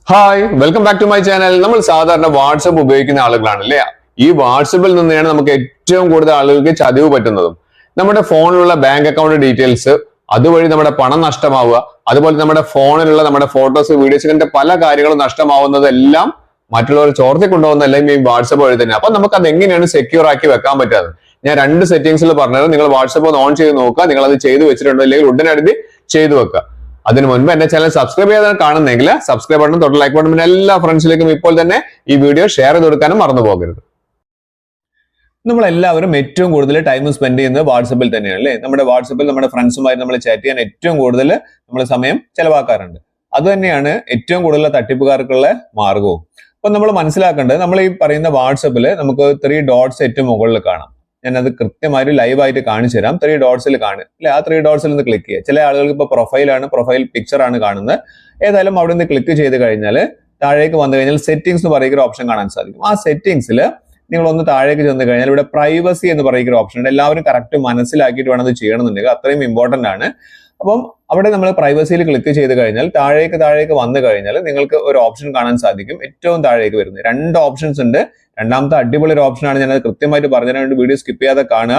Hi welcome back to my channel. നമ്മൾ സാധാരണ WhatsApp ഉപയോഗിക്കുന്ന ആളുകളാണ് അല്ലേ? ഈ വാട്സപ്പിൽ നിന്നാണ് നമുക്ക് ഏറ്റവും കൂടുതൽ ആളുകൾക്ക് ചതിവ് പറ്റുന്നതും. നമ്മുടെ ഫോണിലുള്ള ബാങ്ക് അക്കൗണ്ട് ഡീറ്റെയിൽസ്, അതുവഴി നമ്മുടെ പണം നഷ്ടമാവുക, അതുപോലെ നമ്മുടെ ഫോണിലുള്ള നമ്മുടെ ഫോട്ടോസ്, വീഡിയോസ്, ഇങ്ങനത്തെ പല കാര്യങ്ങളും നഷ്ടമാവുന്നതെല്ലാം മറ്റുള്ളവർ ചോർത്തി കൊണ്ടുപോകുന്നതെല്ലാം ഈ വാട്സപ്പ് വഴി തന്നെ. അപ്പൊ നമുക്ക് അത് എങ്ങനെയാണ് സെക്യൂർ ആക്കി വെക്കാൻ പറ്റാതെ? ഞാൻ രണ്ട് സെറ്റിംഗ്സിൽ പറഞ്ഞത്, നിങ്ങൾ വാട്സപ്പ് ഒന്ന് ഓൺ ചെയ്ത് നോക്കുക. നിങ്ങൾ അത് ചെയ്തു വെച്ചിട്ടുണ്ടോ അല്ലെങ്കിൽ ഉടനടി ചെയ്തു വെക്കുക. അതിനു മുൻപ് എന്റെ ചാനൽ സബ്സ്ക്രൈബ് ചെയ്താൽ കാണുന്നെങ്കിൽ സബ്സ്ക്രൈബ് ബട്ടൺ തൊട്ട് ലൈക്ക് ബട്ടൺ, പിന്നെ എല്ലാ ഫ്രണ്ട്സിലേക്കും ഇപ്പോൾ തന്നെ ഈ വീഡിയോ ഷെയർ ചെയ്ത് കൊടുക്കാനും മറന്നു പോകരുത്. നമ്മളെല്ലാവരും ഏറ്റവും കൂടുതൽ ടൈം സ്പെൻഡ് ചെയ്യുന്നത് വാട്സപ്പിൽ തന്നെയാണ് അല്ലേ? നമ്മുടെ വാട്സപ്പിൽ നമ്മുടെ ഫ്രണ്ട്സുമായി നമ്മൾ ചാറ്റ് ചെയ്യാൻ ഏറ്റവും കൂടുതൽ നമ്മൾ സമയം ചെലവാക്കാറുണ്ട്. അത് തന്നെയാണ് ഏറ്റവും കൂടുതൽ തട്ടിപ്പുകാർക്കുള്ള മാർഗവും. അപ്പൊ നമ്മൾ മനസ്സിലാക്കേണ്ടത്, നമ്മൾ ഈ പറയുന്ന വാട്സപ്പിൽ നമുക്ക് 3 ഡോട്ട്സ് ഏറ്റവും മുകളിൽ കാണാം. ഞാനത് കൃത്യമായിട്ട് ലൈവായിട്ട് കാണിച്ചു തരാം. 3 ഡോട്ട്സിൽ കാണും അല്ലെ? ആ 3 ഡോട്ട്സിൽ നിന്ന് ക്ലിക്ക് ചെയ്യുക. ചില ആളുകൾക്ക് ഇപ്പോൾ പ്രൊഫൈൽ പിക്ചർ ആണ് കാണുന്നത്. ഏതായാലും അവിടെ നിന്ന് ക്ലിക്ക് ചെയ്ത് കഴിഞ്ഞാൽ താഴേക്ക് വന്നു കഴിഞ്ഞാൽ സെറ്റിംഗ്സ് എന്ന് പറയുന്ന ഒരു ഓപ്ഷൻ കാണാൻ സാധിക്കും. ആ സെറ്റിംഗ്സിൽ നിങ്ങൾ ഒന്ന് താഴേക്ക് ചെന്ന് കഴിഞ്ഞാൽ ഇവിടെ പ്രൈവസി എന്ന് പറയുന്ന ഒരു ഓപ്ഷൻ ഉണ്ട്. എല്ലാവരും കറക്റ്റ് മനസ്സിലാക്കിയിട്ട് വേണം അത് ചെയ്യണമെന്നുണ്ടെങ്കിൽ, അത്രയും ഇമ്പോർട്ടന്റ് ആണ്. അപ്പം അവിടെ നമ്മൾ പ്രൈവസിയിൽ ക്ലിക്ക് ചെയ്ത് കഴിഞ്ഞാൽ താഴേക്ക് വന്നു കഴിഞ്ഞാൽ നിങ്ങൾക്ക് ഒരു ഓപ്ഷൻ കാണാൻ സാധിക്കും. ഏറ്റവും താഴേക്ക് വരുന്നത് 2 ഓപ്ഷൻസ് ഉണ്ട്. രണ്ടാമത്തെ അടിപൊളി ഒരു ഓപ്ഷനാണ്. ഞാനത് കൃത്യമായിട്ട് പറഞ്ഞുതരാൻ വീഡിയോ സ്കിപ്പ് ചെയ്യാതെ കാണുക,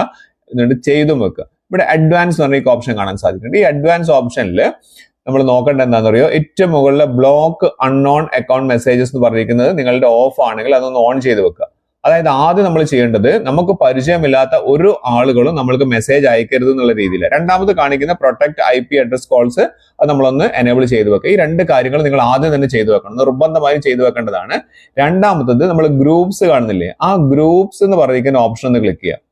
എന്നിട്ട് ചെയ്തും വെക്കുക. ഇവിടെ അഡ്വാൻസ് എന്ന് പറഞ്ഞ ഓപ്ഷൻ കാണാൻ സാധിക്കുന്നുണ്ട്. ഈ അഡ്വാൻസ് ഓപ്ഷനിൽ നമ്മൾ നോക്കേണ്ടത് എന്താണെന്ന് അറിയോ? ഏറ്റവും മുകളിലെ ബ്ലോക്ക് അൺനോൺ അക്കൗണ്ട് മെസ്സേജസ് എന്ന് പറഞ്ഞിരിക്കുന്നത് നിങ്ങളുടെ ഓഫ് ആണെങ്കിൽ അതൊന്ന് ഓൺ ചെയ്ത് വെക്കുക. അതായത് ആദ്യം നമ്മൾ ചെയ്യേണ്ടത്, നമുക്ക് പരിചയമില്ലാത്ത ഒരു ആളുകളും നമ്മൾക്ക് മെസ്സേജ് അയക്കരുത് എന്നുള്ള രീതിയിൽ. രണ്ടാമത് കാണിക്കുന്ന പ്രൊട്ടക്ട് IP അഡ്രസ് കോൾസ്, അത് നമ്മളൊന്ന് എനേബിൾ ചെയ്ത് വെക്കുക. ഈ 2 കാര്യങ്ങൾ നിങ്ങൾ ആദ്യം തന്നെ ചെയ്തു വെക്കണം, നിർബന്ധമായും ചെയ്തു വെക്കേണ്ടതാണ്. രണ്ടാമത്തത്, നമ്മൾ ഗ്രൂപ്പ്സ് കാണുന്നില്ലേ? ആ ഗ്രൂപ്പ്സ് എന്ന് പറയുന്ന ഓപ്ഷൻ ഒന്ന് ക്ലിക്ക് ചെയ്യുക.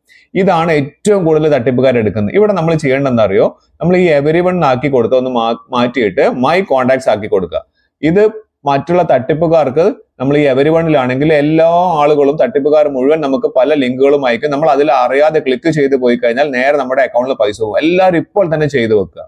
ഇതാണ് ഏറ്റവും കൂടുതൽ തട്ടിപ്പുകാർ എടുക്കുന്നത്. ഇവിടെ നമ്മൾ ചെയ്യേണ്ടത് എന്താ അറിയോ? നമ്മൾ ഈ എവരിവൺ ആക്കി കൊടുത്ത് ഒന്ന് മാറ്റിയിട്ട് മൈ കോണ്ടാക്ട്സ് ആക്കി കൊടുക്കുക. ഇത് മറ്റുള്ള തട്ടിപ്പുകാർക്ക്, നമ്മൾ ഈ എവരിവണിലാണെങ്കിൽ എല്ലാ ആളുകളും, തട്ടിപ്പുകാർ മുഴുവൻ നമുക്ക് പല ലിങ്കുകളും അയക്കും. നമ്മൾ അതിൽ അറിയാതെ ക്ലിക്ക് ചെയ്ത് പോയി കഴിഞ്ഞാൽ നേരെ നമ്മുടെ അക്കൗണ്ടിൽ പൈസ പോകും. എല്ലാവരും ഇപ്പോൾ തന്നെ ചെയ്തു വെക്കുക.